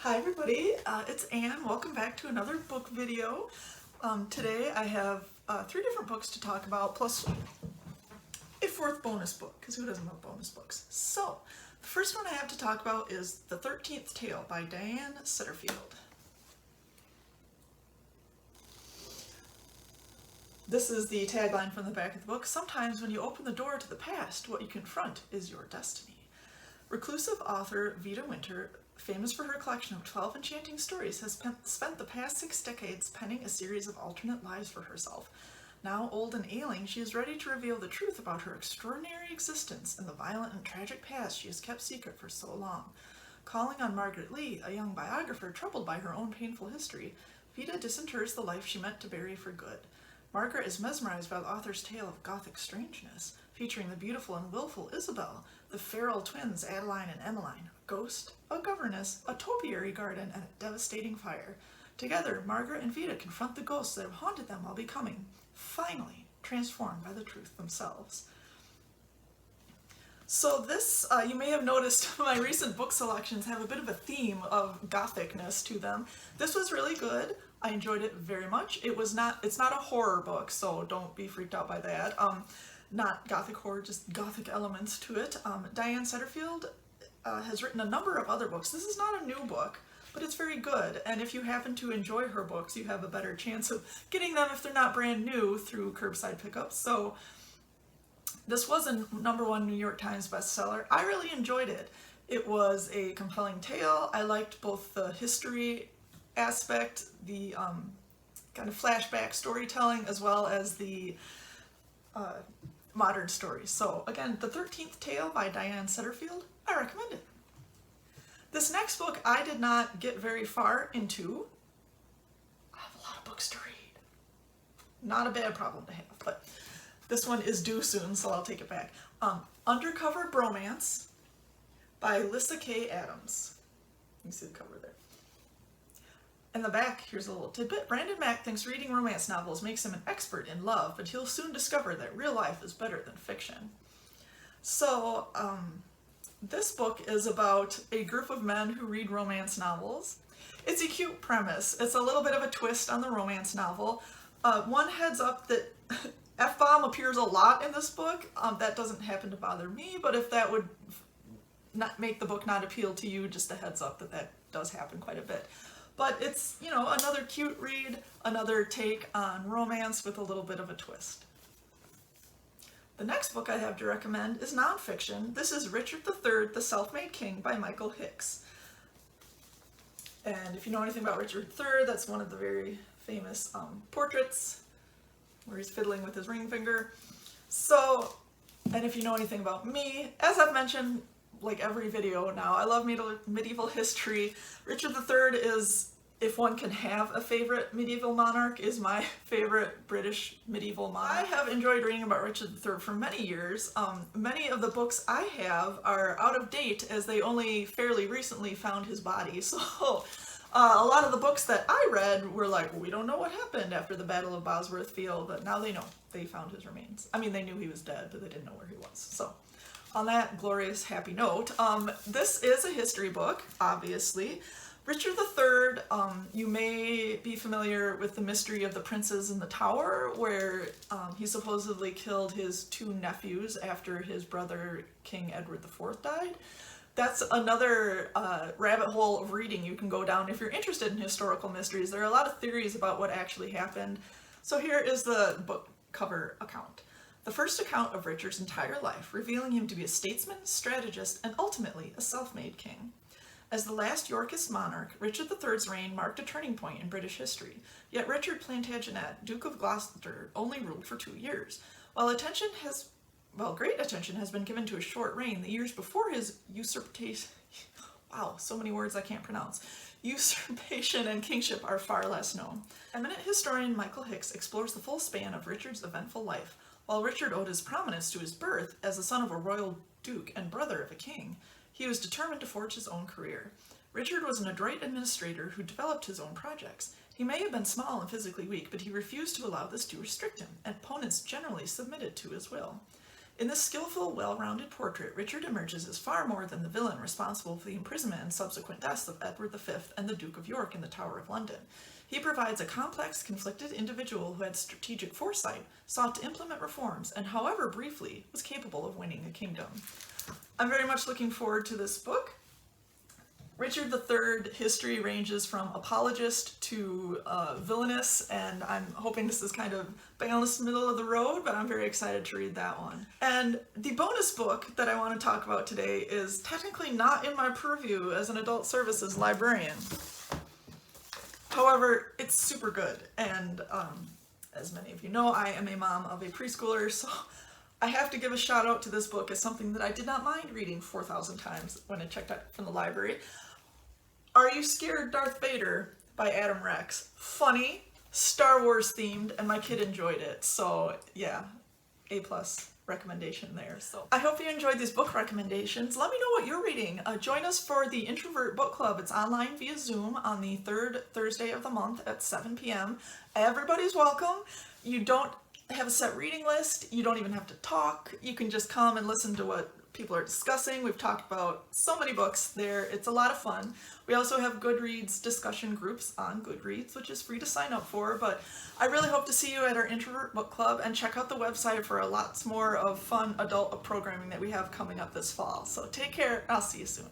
Hi everybody, it's Ann. Welcome back to another book video. Today I have 3 different books to talk about, plus a 4th bonus book, because who doesn't love bonus books? So, the first one I have to talk about is The 13th Tale by Diane Setterfield. This is the tagline from the back of the book. Sometimes when you open the door to the past, what you confront is your destiny. Reclusive author Vida Winter, famous for her collection of 12 enchanting stories, has spent the past 6 decades penning a series of alternate lives for herself. Now old and ailing, she is ready to reveal the truth about her extraordinary existence and the violent and tragic past she has kept secret for so long. Calling on Margaret Lee, a young biographer troubled by her own painful history, Vida disinters the life she meant to bury for good. Margaret is mesmerized by the author's tale of gothic strangeness, featuring the beautiful and willful Isabel, the feral twins Adeline and Emmeline, a ghost, a governess, a topiary garden, and a devastating fire. Together, Margaret and Vida confront the ghosts that have haunted them while becoming, finally, transformed by the truth themselves. So this, you may have noticed my recent book selections have a bit of a theme of gothicness to them. This was really good. I enjoyed it very much. It's not a horror book, so don't be freaked out by that. Not gothic horror, just gothic elements to it. Diane Setterfield has written a number of other books. This is not a new book, but it's very good. And if you happen to enjoy her books, you have a better chance of getting them if they're not brand new through curbside pickups. So this was a #1 New York Times bestseller. I really enjoyed it. It was a compelling tale. I liked both the history aspect, the kind of flashback storytelling, as well as the modern stories. So again, The 13th Tale by Diane Setterfield, I recommend it. This next book I did not get very far into. I have a lot of books to read. Not a bad problem to have, but this one is due soon, so I'll take it back. Undercover Bromance by Lyssa K. Adams. You see the cover there. In the back, here's a little tidbit. Brandon Mack thinks reading romance novels makes him an expert in love, but he'll soon discover that real life is better than fiction. So, this book is about a group of men who read romance novels. It's a cute premise. It's a little bit of a twist on the romance novel. One heads up that F-bomb appears a lot in this book. That doesn't happen to bother me, but if that would not make the book not appeal to you, just a heads up that does happen quite a bit. But it's, you know, another cute read, another take on romance with a little bit of a twist. The next book I have to recommend is nonfiction. This is Richard III, the Self-Made King by Michael Hicks. And if you know anything about Richard III, that's one of the very famous portraits where he's fiddling with his ring finger. So, and if you know anything about me, as I've mentioned like every video now, I love medieval history. Richard III is, if one can have a favorite medieval monarch, is my favorite British medieval monarch. I have enjoyed reading about Richard III for many years. Many of the books I have are out of date as they only fairly recently found his body. So a lot of the books that I read were like, well, we don't know what happened after the Battle of Bosworth Field, but now they know. They found his remains. I mean, they knew he was dead, but they didn't know where he was. So on that glorious, happy note, this is a history book, obviously. Richard III, you may be familiar with the mystery of the princes in the tower, where he supposedly killed his 2 nephews after his brother, King Edward IV, died. That's another rabbit hole of reading you can go down if you're interested in historical mysteries. There are a lot of theories about what actually happened. So here is the book cover account. The first account of Richard's entire life, revealing him to be a statesman, strategist, and ultimately a self-made king. As the last Yorkist monarch, Richard III's reign marked a turning point in British history, yet Richard Plantagenet, Duke of Gloucester, only ruled for 2 years. While great attention has been given to his short reign, the years before his usurpation, wow, so many words I can't pronounce, usurpation and kingship are far less known. Eminent historian Michael Hicks explores the full span of Richard's eventful life. While Richard owed his prominence to his birth as the son of a royal duke and brother of a king, he was determined to forge his own career. Richard was an adroit administrator who developed his own projects. He may have been small and physically weak, but he refused to allow this to restrict him, and opponents generally submitted to his will. In this skillful, well-rounded portrait, Richard emerges as far more than the villain responsible for the imprisonment and subsequent deaths of Edward V and the Duke of York in the Tower of London. He provides a complex, conflicted individual who had strategic foresight, sought to implement reforms, and however briefly, was capable of winning a kingdom. I'm very much looking forward to this book. Richard III history ranges from apologist to villainous, and I'm hoping this is kind of balanced middle of the road, but I'm very excited to read that one. And the bonus book that I want to talk about today is technically not in my purview as an adult services librarian. However, it's super good, and as many of you know, I am a mom of a preschooler, so I have to give a shout out to this book as something that I did not mind reading 4,000 times when I checked out from the library. Are You Scared, Darth Vader by Adam Rex. Funny, Star Wars themed, and my kid enjoyed it, so yeah, A+ recommendation there. So I hope you enjoyed these book recommendations. Let me know what you're reading. Join us for the Introvert Book Club. It's online via Zoom on the third Thursday of the month at 7 p.m. Everybody's welcome. You don't have a set reading list. You don't even have to talk. You can just come and listen to what people are discussing. We've talked about so many books there. It's a lot of fun. We also have Goodreads discussion groups on Goodreads, which is free to sign up for, but I really hope to see you at our Introvert Book Club, and check out the website for lots more of fun adult programming that we have coming up this fall. So take care. I'll see you soon.